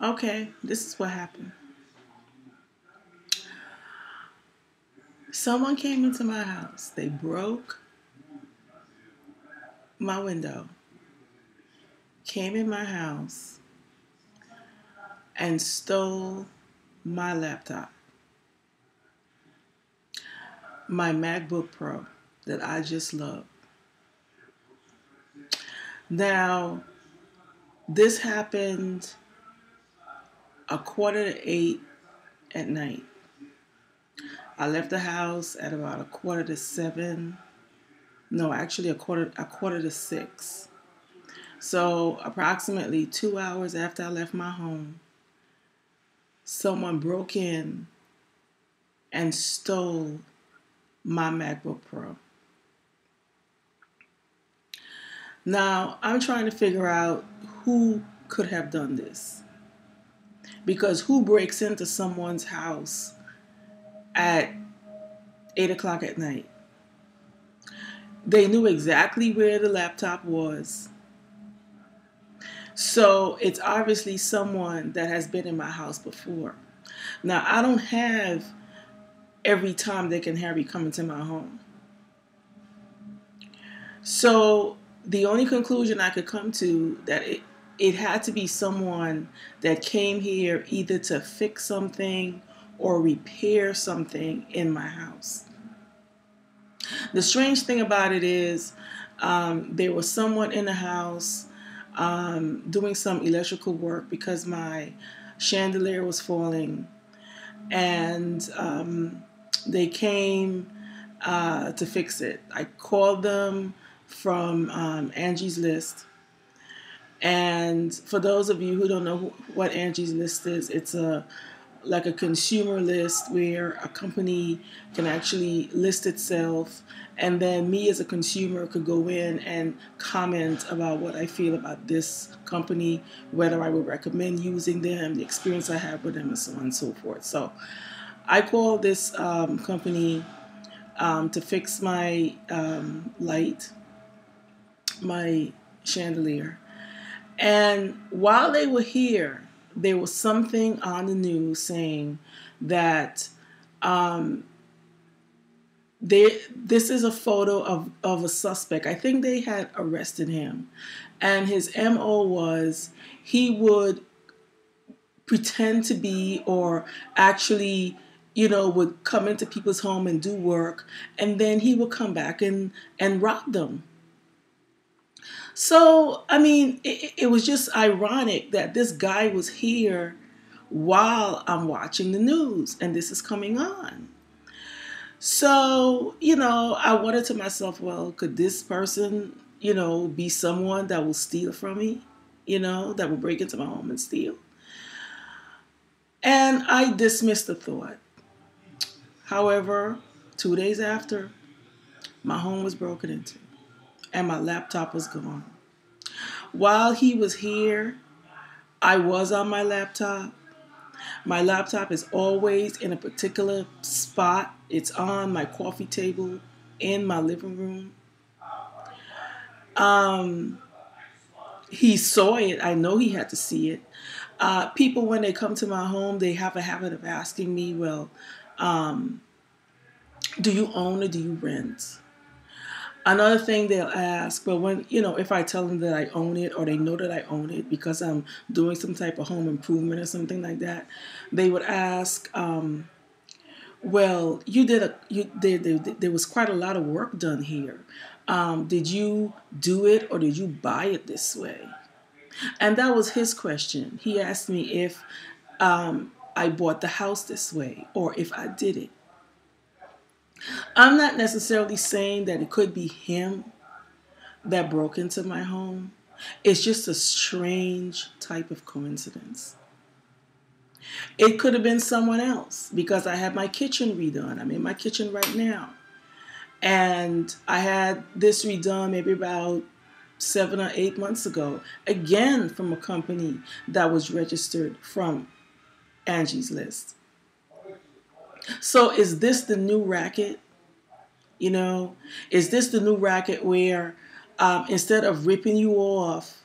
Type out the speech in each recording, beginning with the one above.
Okay, this is what happened. Someone came into my house. They broke my window, came in my house, and stole my laptop, my MacBook Pro that I just love. Now, this happened a quarter to 8 at night. I left the house at about a quarter to 7. No, actually a quarter to 6. So approximately 2 hours after I left my home, someone broke in and stole my MacBook Pro. Now I'm trying to figure out who could have done this. Because who breaks into someone's house at 8 o'clock at night? They knew exactly where the laptop was. So it's obviously someone that has been in my house before. Now, I don't have every time Dick and Harry come into my home. So the only conclusion I could come to that it had to be someone that came here either to fix something or repair something in my house. The strange thing about it is there was someone in the house doing some electrical work because my chandelier was falling, and they came to fix it. I called them from Angie's List. And for those of you who don't know what Angie's List is, it's a like a consumer list where a company can actually list itself, and then me as a consumer could go in and comment about what I feel about this company, whether I would recommend using them, the experience I have with them, and so on and so forth. So I called this company to fix my light, my chandelier. And while they were here, there was something on the news saying that um, this is a photo of a suspect. I think they had arrested him. And his MO was he would pretend to be or actually, would come into people's home and do work. And then he would come back and rob them. So, I mean, it was just ironic that this guy was here while I'm watching the news and this is coming on. So, I wondered to myself, well, could this person, be someone that will steal from me, that will break into my home and steal? And I dismissed the thought. However, 2 days after, my home was broken into and my laptop was gone. While he was here, I was on my laptop. My laptop is always in a particular spot. It's on my coffee table in my living room. Um, he saw it. I know he had to see it. People, when they come to my home, they have a habit of asking me, well, um, do you own or do you rent? Another thing they'll ask, but when, if I tell them that I own it or they know that I own it because I'm doing some type of home improvement or something like that, they would ask, well, there was quite a lot of work done here. Did you do it or did you buy it this way? And that was his question. He asked me if I bought the house this way or if I did it. I'm not necessarily saying that it could be him that broke into my home. It's just a strange type of coincidence. It could have been someone else because I had my kitchen redone. I'm in my kitchen right now. And I had this redone maybe about 7 or 8 months ago, again from a company that was registered from Angie's List. So is this the new racket? Is this the new racket where instead of ripping you off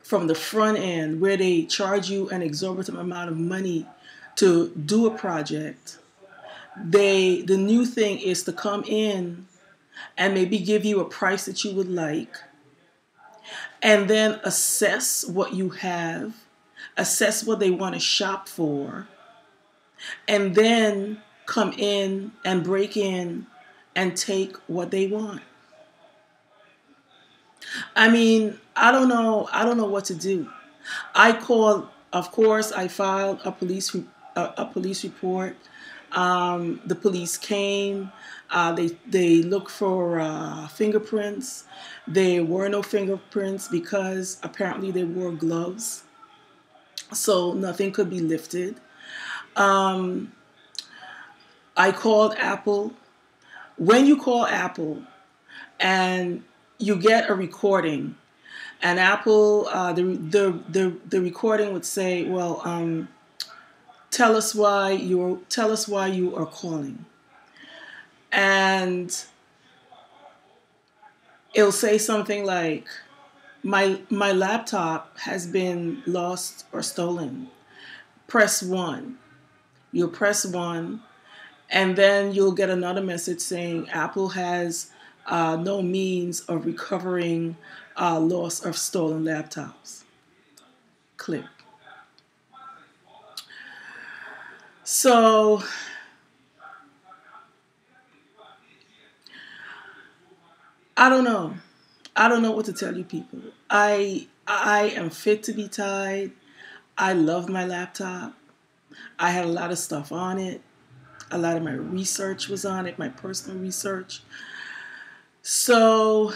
from the front end where they charge you an exorbitant amount of money to do a project. The new thing is to come in and maybe give you a price that you would like, and then assess what you have, assess what they want to shop for, and then come in and break in and take what they want. I mean, I don't know what to do. I called, of course, I filed a police report. The police came. They looked for fingerprints. There were no fingerprints because apparently they wore gloves, so nothing could be lifted. Um, I called Apple. When you call Apple and you get a recording, and Apple, the recording would say, "Well, tell us why you are calling," and it'll say something like, my laptop has been lost or stolen. Press 1." You'll press 1, and then you'll get another message saying Apple has no means of recovering loss of stolen laptops. Click. So I don't know. I don't know what to tell you people. I am fit to be tied. I love my laptop. I had a lot of stuff on it. A lot of my research was on it, my personal research. So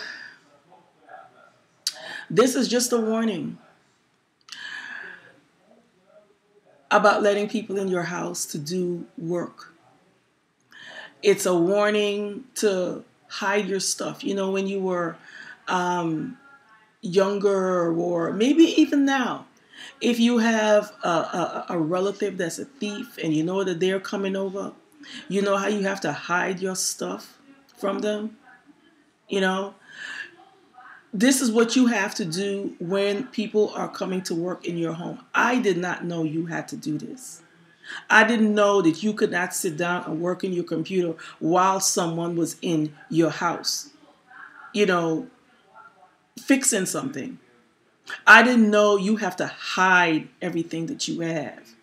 this is just a warning about letting people in your house to do work. It's a warning to hide your stuff. You know, when you were younger, or maybe even now, if you have a relative that's a thief and you know that they're coming over, you know how you have to hide your stuff from them? You know, this is what you have to do when people are coming to work in your home. I did not know you had to do this. I didn't know that you could not sit down and work in your computer while someone was in your house, you know, fixing something. I didn't know you have to hide everything that you have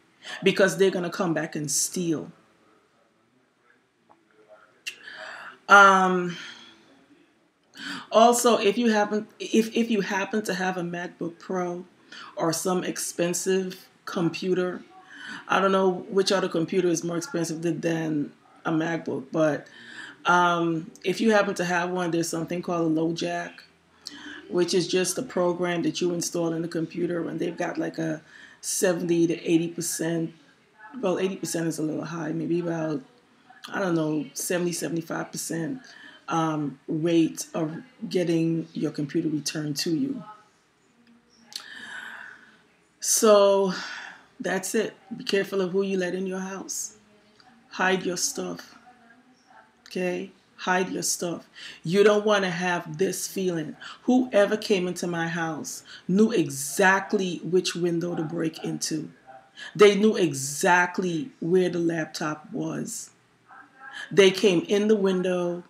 because they're going to come back and steal. Um, Also, if you happen to have a MacBook Pro or some expensive computer, I don't know which other computer is more expensive than a MacBook, but if you happen to have one, there's something called a low jack, which is just a program that you install in the computer, and they've got like a 70 to 80%. Well, 80% is a little high, maybe about, I don't know, 70, 75% rate of getting your computer returned to you. So that's it. Be careful of who you let in your house. Hide your stuff. Okay? Hide your stuff. You don't want to have this feeling. Whoever came into my house knew exactly which window to break into. They knew exactly where the laptop was. They came in the window,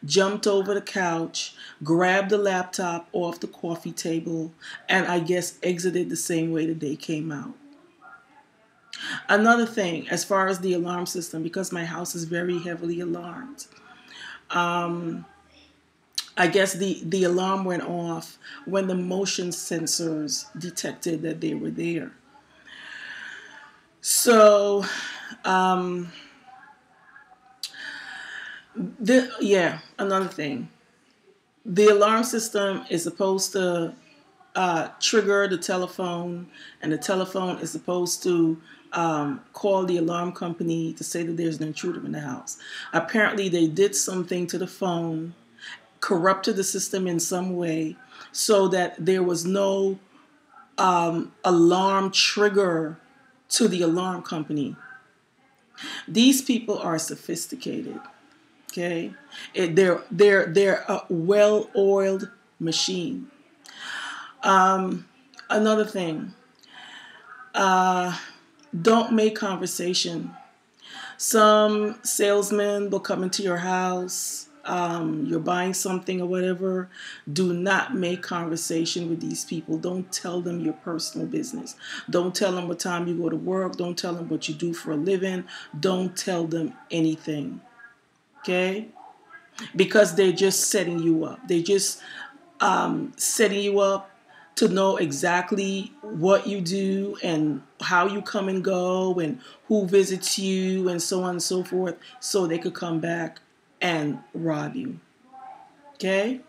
jumped over the couch, grabbed the laptop off the coffee table, and I guess exited the same way that they came out. Another thing, as far as the alarm system, because my house is very heavily alarmed, I guess the alarm went off when the motion sensors detected that they were there. So, another thing. The alarm system is supposed to trigger the telephone, and the telephone is supposed to call the alarm company to say that there's an intruder in the house. Apparently, they did something to the phone, corrupted the system in some way, so that there was no alarm trigger to the alarm company. These people are sophisticated. Okay, they're a well-oiled machine. Another thing, uh, don't make conversation. Some salesmen will come into your house, you're buying something or whatever. Do not make conversation with these people. Don't tell them your personal business. Don't tell them what time you go to work. Don't tell them what you do for a living. Don't tell them anything. Okay? Because they're just setting you up. They're just setting you up to know exactly what you do and how you come and go and who visits you and so on and so forth, so they could come back and rob you. Okay?